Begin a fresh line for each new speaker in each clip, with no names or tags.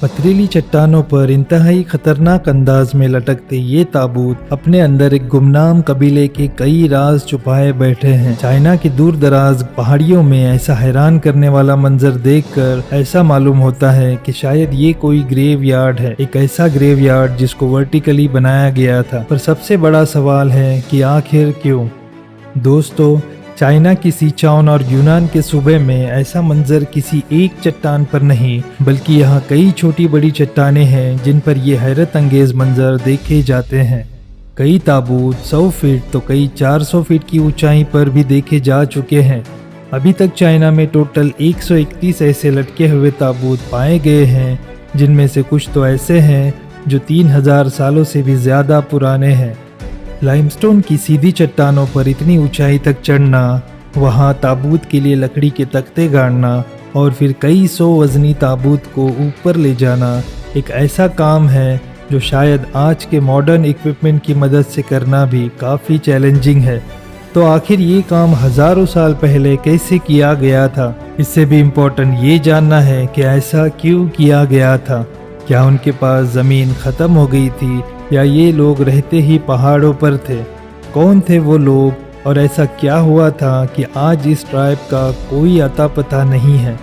पथरीली चट्टानों पर इंतहाई खतरनाक अंदाज में लटकते ये ताबूत अपने अंदर एक गुमनाम कबीले के कई राज छुपाए बैठे हैं। चाइना की दूर दराज पहाड़ियों में ऐसा हैरान करने वाला मंजर देखकर ऐसा मालूम होता है कि शायद ये कोई ग्रेव यार्ड है, एक ऐसा ग्रेव यार्ड जिसको वर्टिकली बनाया गया था। पर सबसे बड़ा सवाल है कि आखिर क्यों? दोस्तों, चाइना की सिचाओन और यूनान के सूबे में ऐसा मंजर किसी एक चट्टान पर नहीं, बल्कि यहाँ कई छोटी बड़ी चट्टानें हैं जिन पर ये हैरत अंगेज मंजर देखे जाते हैं। कई ताबूत 100 फीट तो कई 400 फीट की ऊंचाई पर भी देखे जा चुके हैं। अभी तक चाइना में टोटल 131 ऐसे लटके हुए ताबूत पाए गए हैं, जिनमें से कुछ तो ऐसे हैं जो 3000 सालों से भी ज्यादा पुराने हैं। लाइमस्टोन की सीधी चट्टानों पर इतनी ऊंचाई तक चढ़ना, वहां ताबूत के लिए लकड़ी के तख्ते गाड़ना और फिर कई 100 वजनी ताबूत को ऊपर ले जाना एक ऐसा काम है जो शायद आज के मॉडर्न इक्विपमेंट की मदद से करना भी काफ़ी चैलेंजिंग है। तो आखिर ये काम हजारों साल पहले कैसे किया गया था? इससे भी इम्पोर्टेंट ये जानना है कि ऐसा क्यों किया गया था। क्या उनके पास ज़मीन ख़त्म हो गई थी या ये लोग रहते ही पहाड़ों पर थे? कौन थे वो लोग और ऐसा क्या हुआ था कि आज इस ट्राइब का कोई अता पता नहीं है?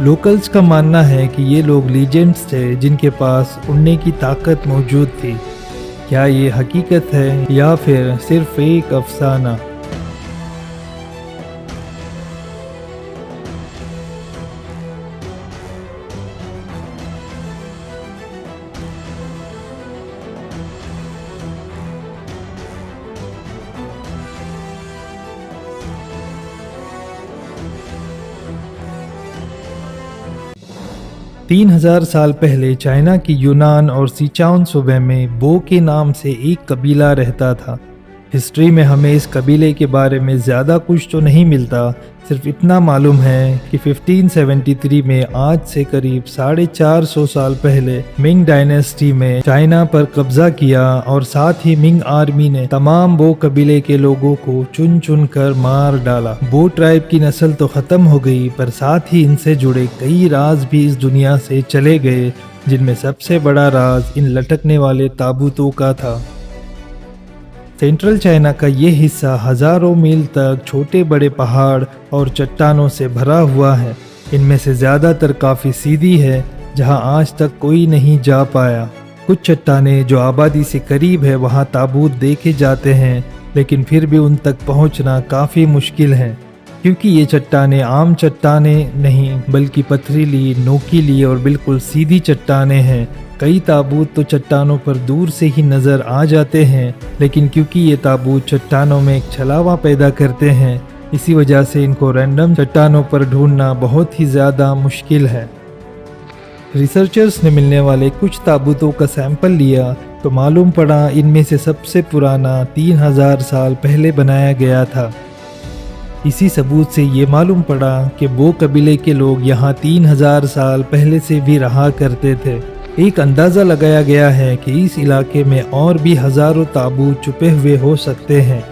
लोकल्स का मानना है कि ये लोग लीजेंड्स थे जिनके पास उड़ने की ताकत मौजूद थी। क्या ये हकीकत है या फिर सिर्फ एक अफसाना? तीन 3000 साल पहले चाइना की यूनान और सिचाओन सूबे में बो के नाम से एक कबीला रहता था। हिस्ट्री में हमें इस कबीले के बारे में ज़्यादा कुछ तो नहीं मिलता, सिर्फ इतना मालूम है कि 1573 में आज से करीब 450 साल पहले मिंग डायनेस्टी में चाइना पर कब्जा किया और साथ ही मिंग आर्मी ने तमाम बो कबीले के लोगों को चुन चुन कर मार डाला। बो ट्राइब की नस्ल तो खत्म हो गई, पर साथ ही इनसे जुड़े कई राज भी इस दुनिया से चले गए, जिनमें सबसे बड़ा राज इन लटकने वाले ताबूतों का था। सेंट्रल चाइना का ये हिस्सा हजारों मील तक छोटे बड़े पहाड़ और चट्टानों से भरा हुआ है। इनमें से ज़्यादातर काफ़ी सीधी है, जहां आज तक कोई नहीं जा पाया। कुछ चट्टानें जो आबादी से करीब है वहां ताबूत देखे जाते हैं, लेकिन फिर भी उन तक पहुंचना काफ़ी मुश्किल है, क्योंकि ये चट्टानें आम चट्टानें नहीं बल्कि पथरीली, नोकीली और बिल्कुल सीधी चट्टानें हैं। कई ताबूत तो चट्टानों पर दूर से ही नज़र आ जाते हैं, लेकिन क्योंकि ये ताबूत चट्टानों में एक छलावा पैदा करते हैं, इसी वजह से इनको रैंडम चट्टानों पर ढूंढना बहुत ही ज़्यादा मुश्किल है। रिसर्चर्स ने मिलने वाले कुछ ताबूतों का सैंपल लिया तो मालूम पड़ा इनमें से सबसे पुराना 3000 साल पहले बनाया गया था। इसी सबूत से ये मालूम पड़ा कि बो कबीले के लोग यहाँ 3000 साल पहले से भी रहा करते थे। एक अंदाज़ा लगाया गया है कि इस इलाके में और भी हजारों ताबूत छुपे हुए हो सकते हैं।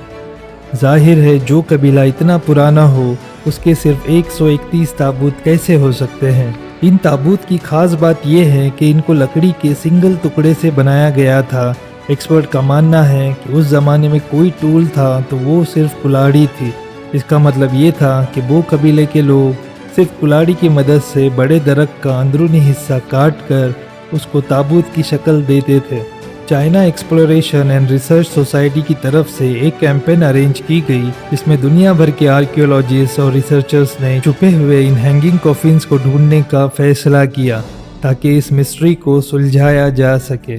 जाहिर है जो कबीला इतना पुराना हो उसके सिर्फ 131 ताबूत कैसे हो सकते हैं। इन ताबूत की खास बात यह है कि इनको लकड़ी के सिंगल टुकड़े से बनाया गया था। एक्सपर्ट का मानना है कि उस ज़माने में कोई टूल था तो वो सिर्फ कुल्हाड़ी थी। इसका मतलब ये था कि वो कबीले के लोग सिर्फ कुल्हाड़ी की मदद से बड़े दरख्त का अंदरूनी हिस्सा काट कर उसको ताबूत की शक्ल देते थे। China exploration and research society की तरफ से एक कैंपेन अरेंज की गई, जिसमें दुनिया भर के आर्कियोलॉजिस्ट और रिसर्चर्स ने छुपे हुए इन हैंगिंग कॉफिन्स को ढूंढने का फैसला किया ताकि इस मिस्ट्री को सुलझाया जा सके।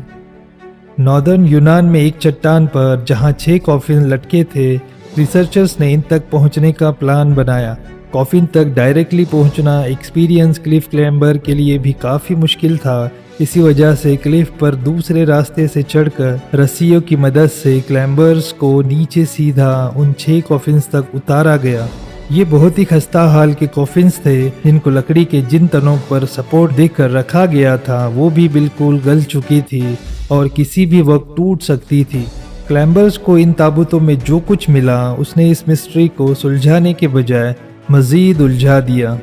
नॉर्दर्न यूनान में एक चट्टान पर जहां 6 कॉफिन लटके थे, रिसर्चर्स ने इन तक पहुंचने का प्लान बनाया। कॉफिन तक डायरेक्टली पहुंचना एक्सपीरियंस क्लिफ क्लाइंबर के लिए भी काफ़ी मुश्किल था। इसी वजह से क्लिफ पर दूसरे रास्ते से चढ़कर रस्सियों की मदद से क्लाइंबर्स को नीचे सीधा उन 6 कॉफिन्स तक उतारा गया। ये बहुत ही खस्ता हाल के कॉफिन्स थे, जिनको लकड़ी के जिन तनों पर सपोर्ट देकर रखा गया था वो भी बिल्कुल गल चुकी थी और किसी भी वक्त टूट सकती थी। क्लाइंबर्स को इन ताबूतों में जो कुछ मिला उसने इस मिस्ट्री को सुलझाने के बजाय मज़ीद उलझा दिया।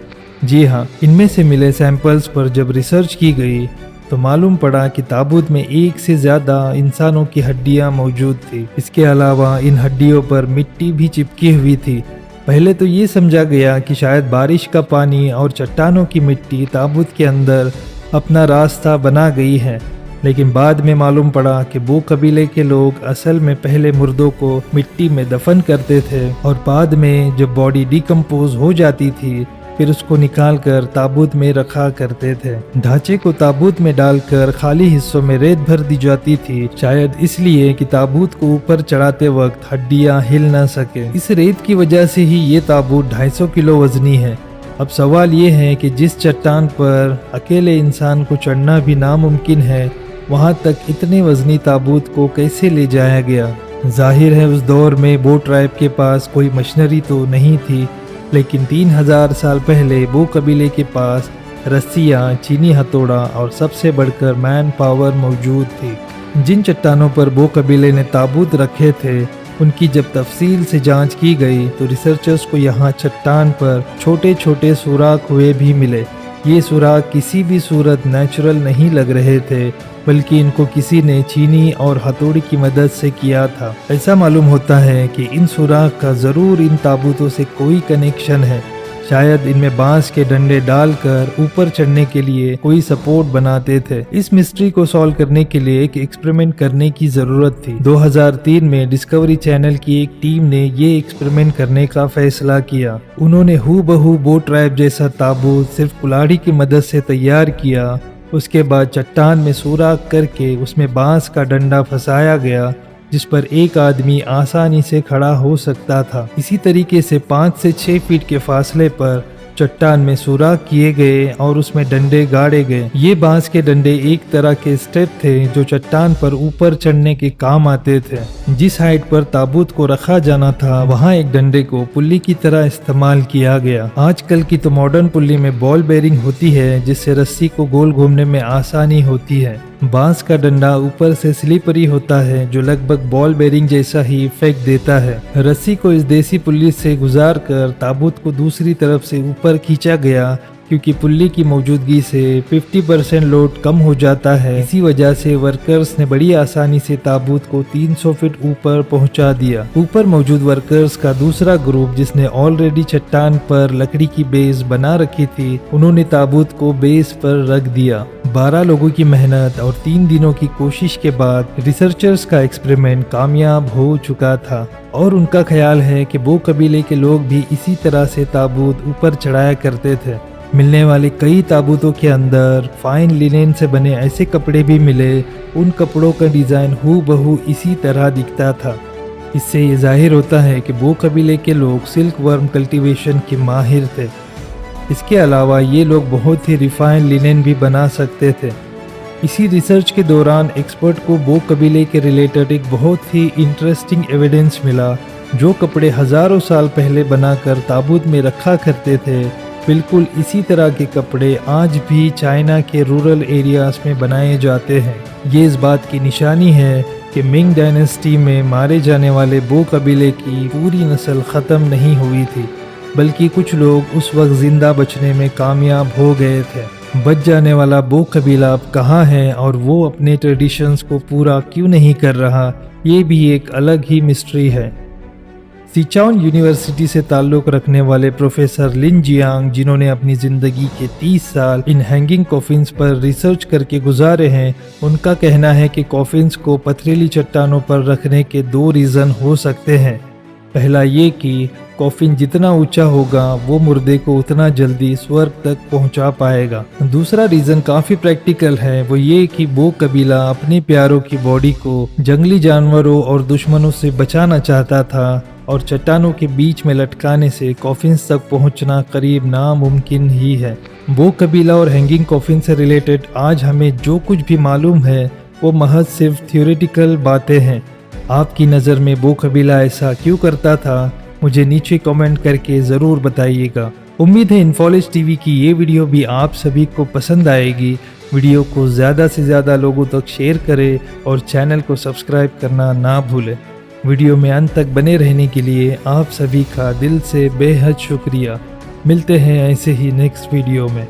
जी हाँ, इनमें से मिले सैंपल्स पर जब रिसर्च की गई तो मालूम पड़ा कि ताबूत में एक से ज़्यादा इंसानों की हड्डियां मौजूद थी। इसके अलावा इन हड्डियों पर मिट्टी भी चिपकी हुई थी। पहले तो ये समझा गया कि शायद बारिश का पानी और चट्टानों की मिट्टी ताबूत के अंदर अपना रास्ता बना गई है, लेकिन बाद में मालूम पड़ा कि वो कबीले के लोग असल में पहले मुर्दों को मिट्टी में दफन करते थे और बाद में जब बॉडी डिकम्पोज हो जाती थी फिर उसको निकाल कर ताबूत में रखा करते थे। ढांचे को ताबूत में डालकर खाली हिस्सों में रेत भर दी जाती थी, शायद इसलिए कि ताबूत को ऊपर चढ़ाते वक्त हड्डियां हिल न सके। इस रेत की वजह से ही ये ताबूत 250 किलो वजनी है। अब सवाल ये है कि जिस चट्टान पर अकेले इंसान को चढ़ना भी नामुमकिन है, वहाँ तक इतने वजनी ताबूत को कैसे ले जाया गया। जाहिर है उस दौर में बो ट्राइब के पास कोई मशीनरी तो नहीं थी, लेकिन 3000 साल पहले बो कबीले के पास रस्सियाँ, चीनी हथौड़ा और सबसे बढ़कर मैन पावर मौजूद थी। जिन चट्टानों पर बो कबीले ने ताबूत रखे थे उनकी जब तफसील से जांच की गई तो रिसर्चर्स को यहाँ चट्टान पर छोटे छोटे सुराख हुए भी मिले। ये सुराख किसी भी सूरत नेचुरल नहीं लग रहे थे, बल्कि इनको किसी ने चीनी और हथौड़ी की मदद से किया था। ऐसा मालूम होता है कि इन सुराख का ज़रूर इन ताबूतों से कोई कनेक्शन है। शायद इनमें बांस के डंडे डालकर ऊपर चढ़ने के लिए कोई सपोर्ट बनाते थे। इस मिस्ट्री को सॉल्व करने के लिए एक एक्सपेरिमेंट करने की ज़रूरत थी। 2003 में डिस्कवरी चैनल की एक टीम ने ये एक्सपेरिमेंट करने का फैसला किया। उन्होंने हूबहू बो ट्राइब जैसा ताबूत सिर्फ कुल्हाड़ी की मदद से तैयार किया। उसके बाद चट्टान में सुराख करके उसमें बांस का डंडा फंसाया गया, जिस पर एक आदमी आसानी से खड़ा हो सकता था। इसी तरीके से 5 से 6 फीट के फासले पर चट्टान में सुराख किए गए और उसमें डंडे गाड़े गए। ये बांस के डंडे एक तरह के स्टेप थे जो चट्टान पर ऊपर चढ़ने के काम आते थे। जिस हाइट पर ताबूत को रखा जाना था वहाँ एक डंडे को पुल्ली की तरह इस्तेमाल किया गया। आजकल की तो मॉडर्न पुल्ली में बॉल बेरिंग होती है, जिससे रस्सी को गोल घूमने में आसानी होती है। बांस का डंडा ऊपर से स्लिपरी होता है जो लगभग बॉल बेरिंग जैसा ही इफेक्ट देता है। रस्सी को इस देसी पुल्ली से गुजार कर ताबूत को दूसरी तरफ से ऊपर खींचा गया, क्योंकि पुल्ली की मौजूदगी से 50% लोड कम हो जाता है। इसी वजह से वर्कर्स ने बड़ी आसानी से ताबूत को 300 फीट ऊपर पहुंचा दिया। ऊपर मौजूद वर्कर्स का दूसरा ग्रुप, जिसने ऑलरेडी चट्टान पर लकड़ी की बेस बना रखी थी, उन्होंने ताबूत को बेस पर रख दिया। 12 लोगों की मेहनत और 3 दिनों की कोशिश के बाद रिसर्चर्स का एक्सपेरिमेंट कामयाब हो चुका था और उनका ख्याल है कि बो कबीले के लोग भी इसी तरह से ताबूत ऊपर चढ़ाया करते थे। मिलने वाले कई ताबूतों के अंदर फाइन लिनेन से बने ऐसे कपड़े भी मिले। उन कपड़ों का डिज़ाइन हूबहू इसी तरह दिखता था। इससे ये जाहिर होता है कि बो कबीले के लोग सिल्क वर्म कल्टीवेशन के माहिर थे। इसके अलावा ये लोग बहुत ही रिफाइन लिनेन भी बना सकते थे। इसी रिसर्च के दौरान एक्सपर्ट को बो कबीले के रिलेटेड एक बहुत ही इंटरेस्टिंग एविडेंस मिला। जो कपड़े हज़ारों साल पहले बनाकर ताबूत में रखा करते थे, बिल्कुल इसी तरह के कपड़े आज भी चाइना के रूरल एरियाज में बनाए जाते हैं। ये इस बात की निशानी है कि मिंग डायनेस्टी में मारे जाने वाले बो कबीले की पूरी नस्ल ख़त्म नहीं हुई थी, बल्कि कुछ लोग उस वक्त ज़िंदा बचने में कामयाब हो गए थे। बच जाने वाला बो कबीला अब कहाँ है और वो अपने ट्रेडिशंस को पूरा क्यों नहीं कर रहा, ये भी एक अलग ही मिस्ट्री है। सिचाओन यूनिवर्सिटी से ताल्लुक़ रखने वाले प्रोफेसर लिन जियांग, जिन्होंने अपनी ज़िंदगी के 30 साल इन हैंगिंग कॉफिन्स पर रिसर्च करके गुजारे हैं, उनका कहना है कि कॉफिन्स को पथरीली चट्टानों पर रखने के 2 रीज़न हो सकते हैं। पहला ये कि कॉफिन जितना ऊंचा होगा वो मुर्दे को उतना जल्दी स्वर्ग तक पहुंचा पाएगा। दूसरा रीज़न काफ़ी प्रैक्टिकल है, वो ये कि बो कबीला अपने प्यारों की बॉडी को जंगली जानवरों और दुश्मनों से बचाना चाहता था और चट्टानों के बीच में लटकाने से कॉफिन्स तक पहुंचना करीब नामुमकिन ही है। बो कबीला और हैंगिंग कॉफिन से रिलेटेड आज हमें जो कुछ भी मालूम है वो महज सिर्फ थियोरेटिकल बातें हैं। आपकी नज़र में बो कबीला ऐसा क्यों करता था, मुझे नीचे कमेंट करके ज़रूर बताइएगा। उम्मीद है इन्फोलिज टीवी की ये वीडियो भी आप सभी को पसंद आएगी। वीडियो को ज़्यादा से ज़्यादा लोगों तक शेयर करें और चैनल को सब्सक्राइब करना ना भूलें। वीडियो में अंत तक बने रहने के लिए आप सभी का दिल से बेहद शुक्रिया। ملتے ہیں ایسے ہی نیکسٹ ویڈیو میں.